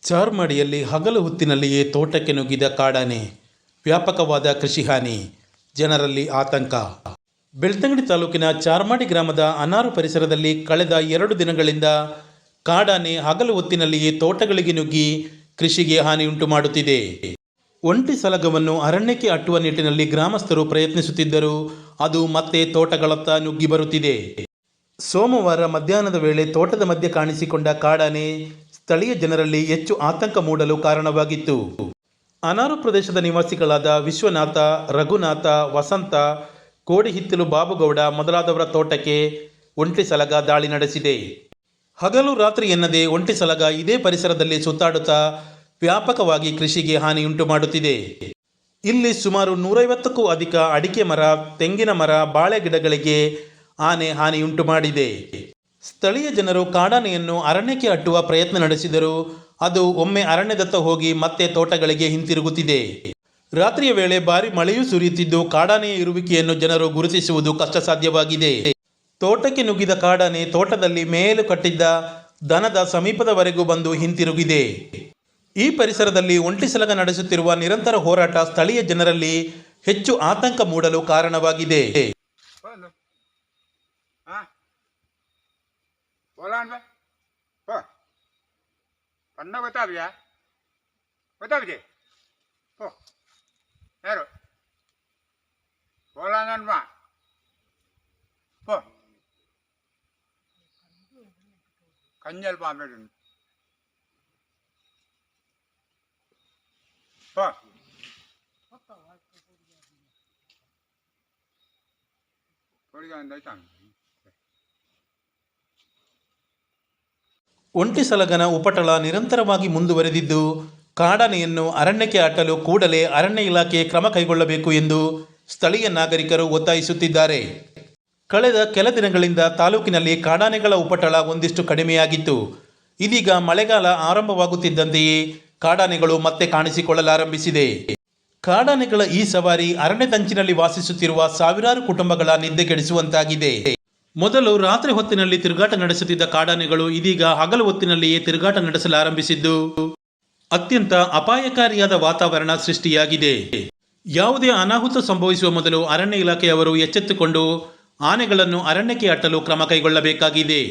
ಚಾರ್ಮಾಡಿಯಲ್ಲಿ ಹಗಲು ಹೊತ್ತಿನಲ್ಲಿಯೇ ತೋಟಕ್ಕೆ ನುಗ್ಗಿದ ಕಾಡಾನೆ, ವ್ಯಾಪಕವಾದ ಕೃಷಿ ಹಾನಿ, ಜನರಲ್ಲಿ ಆತಂಕ. ಬೆಳ್ತಂಗಡಿ ತಾಲೂಕಿನ ಚಾರ್ಮಾಡಿ ಗ್ರಾಮದ ಅನಾರು ಪರಿಸರದಲ್ಲಿ ಕಳೆದ 2 ದಿನಗಳಿಂದ ಕಾಡಾನೆ ಹಗಲು ಹೊತ್ತಿನಲ್ಲಿಯೇ ತೋಟಗಳಿಗೆ ನುಗ್ಗಿ ಕೃಷಿಗೆ ಹಾನಿಯುಂಟು ಮಾಡುತ್ತಿದೆ. ಒಂಟಿ ಸಲಗವನ್ನು ಅರಣ್ಯಕ್ಕೆ ಅಟ್ಟುವ ನಿಟ್ಟಿನಲ್ಲಿ ಗ್ರಾಮಸ್ಥರು ಪ್ರಯತ್ನಿಸುತ್ತಿದ್ದರೂ ಅದು ಮತ್ತೆ ತೋಟಗಳತ್ತ ನುಗ್ಗಿ ಬರುತ್ತಿದೆ. ಸೋಮವಾರ ಮಧ್ಯಾಹ್ನದ ವೇಳೆ ತೋಟದ ಮಧ್ಯೆ ಕಾಣಿಸಿಕೊಂಡ ಕಾಡಾನೆ ಸ್ಥಳೀಯ ಜನರಲ್ಲಿ ಹೆಚ್ಚು ಆತಂಕ ಮೂಡಲು ಕಾರಣವಾಗಿತ್ತು. ಅನಾರು ಪ್ರದೇಶದ ನಿವಾಸಿಗಳಾದ ವಿಶ್ವನಾಥ, ರಘುನಾಥ, ವಸಂತ, ಕೋಡಿಹಿತ್ತಲು ಬಾಬುಗೌಡ ಮೊದಲಾದವರ ತೋಟಕ್ಕೆ ಒಂಟಿ ಸಲಗ ದಾಳಿ ನಡೆಸಿದೆ. ಹಗಲು ರಾತ್ರಿ ಎನ್ನದೇ ಒಂಟಿ ಸಲಗ ಇದೇ ಪರಿಸರದಲ್ಲಿ ಸುತ್ತಾಡುತ್ತಾ ವ್ಯಾಪಕವಾಗಿ ಕೃಷಿಗೆ ಹಾನಿಯುಂಟು ಮಾಡುತ್ತಿದೆ. ಇಲ್ಲಿ ಸುಮಾರು 150ಕ್ಕೂ ಅಧಿಕ ಅಡಿಕೆ ಮರ, ತೆಂಗಿನ ಮರ, ಬಾಳೆ ಗಿಡಗಳಿಗೆ ಆನೆ ಹಾನಿಯುಂಟು ಮಾಡಿದೆ. ಸ್ಥಳೀಯ ಜನರು ಕಾಡಾನೆಯನ್ನು ಅರಣ್ಯಕ್ಕೆ ಅಟ್ಟುವ ಪ್ರಯತ್ನ ನಡೆಸಿದರೂ ಅದು ಒಮ್ಮೆ ಅರಣ್ಯದತ್ತ ಹೋಗಿ ಮತ್ತೆ ತೋಟಗಳಿಗೆ ಹಿಂತಿರುಗುತ್ತಿದೆ. ರಾತ್ರಿಯ ವೇಳೆ ಭಾರಿ ಮಳೆಯೂ ಸುರಿಯುತ್ತಿದ್ದು ಕಾಡಾನೆಯ ಇರುವಿಕೆಯನ್ನು ಜನರು ಗುರುತಿಸುವುದು ಕಷ್ಟ ಸಾಧ್ಯವಾಗಿದೆ. ತೋಟಕ್ಕೆ ನುಗ್ಗಿದ ಕಾಡಾನೆ ತೋಟದಲ್ಲಿ ಮೇಯಲು ಕಟ್ಟಿದ್ದ ದನದ ಸಮೀಪದವರೆಗೂ ಬಂದು ಹಿಂತಿರುಗಿದೆ. ಈ ಪರಿಸರದಲ್ಲಿ ಒಂಟಿ ಸಲಗ ನಡೆಸುತ್ತಿರುವ ನಿರಂತರ ಹೋರಾಟ ಸ್ಥಳೀಯ ಜನರಲ್ಲಿ ಹೆಚ್ಚು ಆತಂಕ ಮೂಡಲು ಕಾರಣವಾಗಿದೆ. ಕಂಜಲ್ ಪಾಂಬೆ ಒಂಟಿ ಸಲಗನ ಉಪಟಳ ನಿರಂತರವಾಗಿ ಮುಂದುವರೆದಿದ್ದು ಕಾಡಾನೆಯನ್ನು ಅರಣ್ಯಕ್ಕೆ ಅಟ್ಟಲು ಕೂಡಲೇ ಅರಣ್ಯ ಇಲಾಖೆ ಕ್ರಮ ಕೈಗೊಳ್ಳಬೇಕು ಎಂದು ಸ್ಥಳೀಯ ನಾಗರಿಕರು ಒತ್ತಾಯಿಸುತ್ತಿದ್ದಾರೆ. ಕಳೆದ ಕೆಲ ದಿನಗಳಿಂದ ತಾಲೂಕಿನಲ್ಲಿ ಕಾಡಾನೆಗಳ ಉಪಟಳ ಒಂದಿಷ್ಟು ಕಡಿಮೆಯಾಗಿತ್ತು. ಇದೀಗ ಮಳೆಗಾಲ ಆರಂಭವಾಗುತ್ತಿದ್ದಂತೆಯೇ ಕಾಡಾನೆಗಳು ಮತ್ತೆ ಕಾಣಿಸಿಕೊಳ್ಳಲಾರಂಭಿಸಿದೆ. ಕಾಡಾನೆಗಳ ಈ ಸವಾರಿ ಅರಣ್ಯದಂಚಿನಲ್ಲಿ ವಾಸಿಸುತ್ತಿರುವ ಸಾವಿರಾರು ಕುಟುಂಬಗಳ ನಿದ್ದೆಗೆಡಿಸುವಂತಾಗಿದೆ. ಮೊದಲು ರಾತ್ರಿ ಹೊತ್ತಿನಲ್ಲಿ ತಿರುಗಾಟ ನಡೆಸುತ್ತಿದ್ದ ಕಾಡಾನೆಗಳು ಇದೀಗ ಹಗಲು ಹೊತ್ತಿನಲ್ಲಿಯೇ ತಿರುಗಾಟ ನಡೆಸಲಾರಂಭಿಸಿದ್ದು ಅತ್ಯಂತ ಅಪಾಯಕಾರಿಯಾದ ವಾತಾವರಣ ಸೃಷ್ಟಿಯಾಗಿದೆ. ಯಾವುದೇ ಅನಾಹುತ ಸಂಭವಿಸುವ ಮೊದಲು ಅರಣ್ಯ ಇಲಾಖೆಯವರು ಎಚ್ಚೆತ್ತುಕೊಂಡು ಆನೆಗಳನ್ನು ಅರಣ್ಯಕ್ಕೆ ಅಟ್ಟಲು ಕ್ರಮ ಕೈಗೊಳ್ಳಬೇಕಾಗಿದೆ.